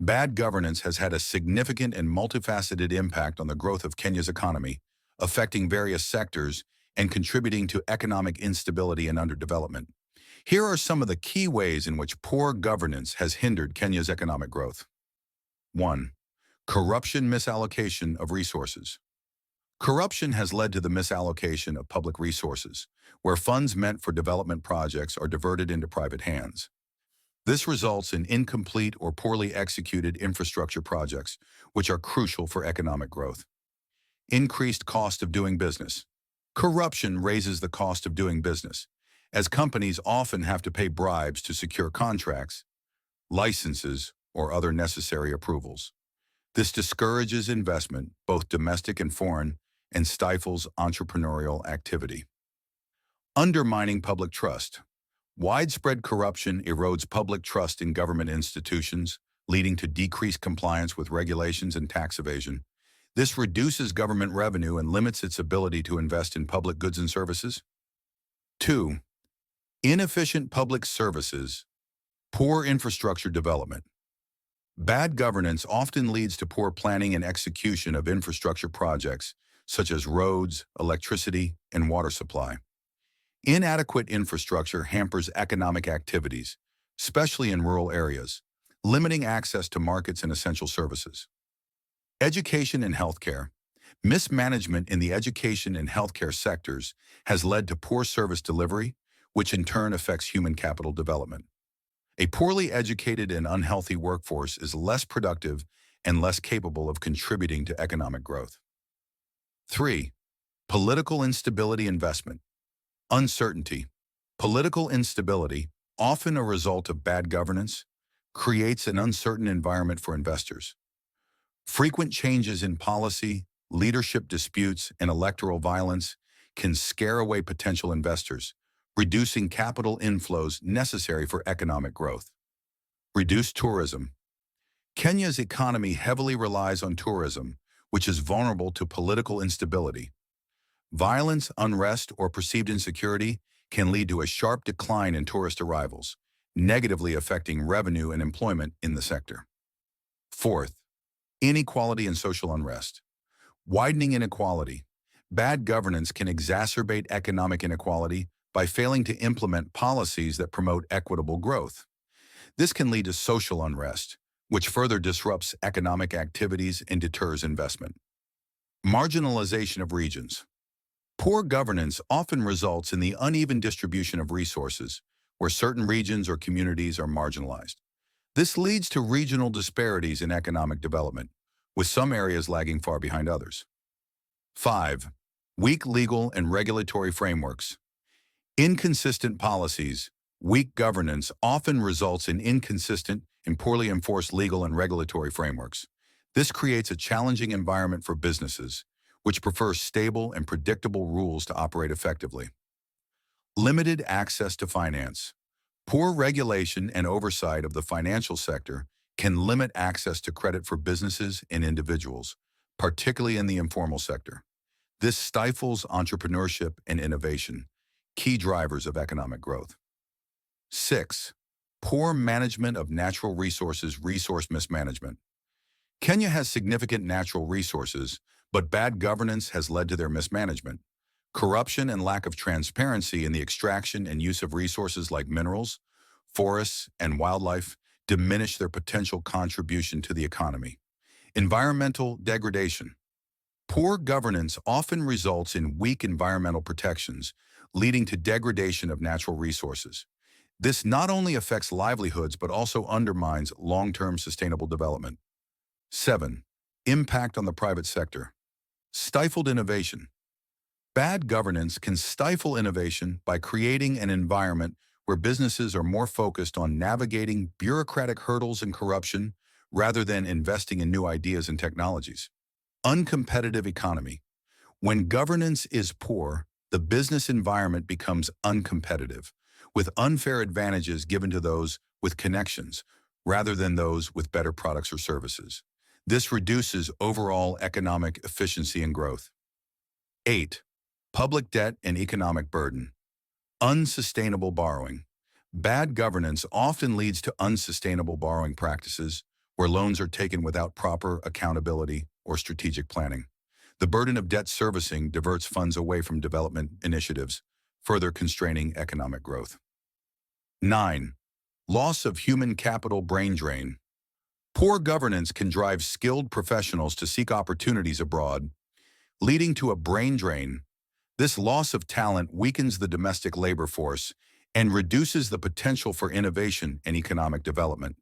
Bad governance has had a significant and multifaceted impact on the growth of Kenya's economy, affecting various sectors and contributing to economic instability and underdevelopment. Here are some of the key ways in which poor governance has hindered Kenya's economic growth. 1. Corruption misallocation of resources. Corruption has led to the misallocation of public resources, where funds meant for development projects are diverted into private hands. This results in incomplete or poorly executed infrastructure projects, which are crucial for economic growth. Increased cost of doing business. Corruption raises the cost of doing business, as companies often have to pay bribes to secure contracts, licenses, or other necessary approvals. This discourages investment, both domestic and foreign, and stifles entrepreneurial activity. Undermining public trust. Widespread corruption erodes public trust in government institutions, leading to decreased compliance with regulations and tax evasion. This reduces government revenue and limits its ability to invest in public goods and services. 2. Inefficient public services. Poor infrastructure development. Bad governance often leads to poor planning and execution of infrastructure projects, such as roads, electricity, and water supply. Inadequate infrastructure hampers economic activities, especially in rural areas, limiting access to markets and essential services. Education and healthcare. Mismanagement in the education and healthcare sectors has led to poor service delivery, which in turn affects human capital development. A poorly educated and unhealthy workforce is less productive and less capable of contributing to economic growth. 3. Political instability investment. Uncertainty. Political instability, often a result of bad governance, creates an uncertain environment for investors. Frequent changes in policy, leadership disputes, and electoral violence can scare away potential investors, reducing capital inflows necessary for economic growth. Reduced tourism. Kenya's economy heavily relies on tourism, which is vulnerable to political instability. Violence, unrest, or perceived insecurity can lead to a sharp decline in tourist arrivals, negatively affecting revenue and employment in the sector. 4th, inequality and social unrest. Widening inequality. Bad governance can exacerbate economic inequality by failing to implement policies that promote equitable growth. This can lead to social unrest, which further disrupts economic activities and deters investment. Marginalization of regions. Poor governance often results in the uneven distribution of resources, where certain regions or communities are marginalized. This leads to regional disparities in economic development, with some areas lagging far behind others. 5. Weak legal and regulatory frameworks. Inconsistent policies. Weak governance often results in inconsistent and poorly enforced legal and regulatory frameworks. This creates a challenging environment for businesses, which prefer stable and predictable rules to operate effectively. Limited access to finance. Poor regulation and oversight of the financial sector can limit access to credit for businesses and individuals, particularly in the informal sector. This stifles entrepreneurship and innovation, key drivers of economic growth. 6. Poor management of natural resources, resource mismanagement. Kenya has significant natural resources, but bad governance has led to their mismanagement. Corruption and lack of transparency in the extraction and use of resources like minerals, forests, and wildlife diminish their potential contribution to the economy. Environmental degradation. Poor governance often results in weak environmental protections, leading to degradation of natural resources. This not only affects livelihoods but also undermines long-term sustainable development. 7. Impact on the private sector. Stifled innovation. Bad governance can stifle innovation by creating an environment where businesses are more focused on navigating bureaucratic hurdles and corruption rather than investing in new ideas and technologies. Uncompetitive economy. When governance is poor, the business environment becomes uncompetitive, with unfair advantages given to those with connections rather than those with better products or services. This reduces overall economic efficiency and growth. 8. Public debt and economic burden. Unsustainable borrowing. Bad governance often leads to unsustainable borrowing practices, where loans are taken without proper accountability or strategic planning. The burden of debt servicing diverts funds away from development initiatives, further constraining economic growth. 9. Loss of human capital brain drain. Poor governance can drive skilled professionals to seek opportunities abroad, leading to a brain drain. This loss of talent weakens the domestic labor force and reduces the potential for innovation and economic development.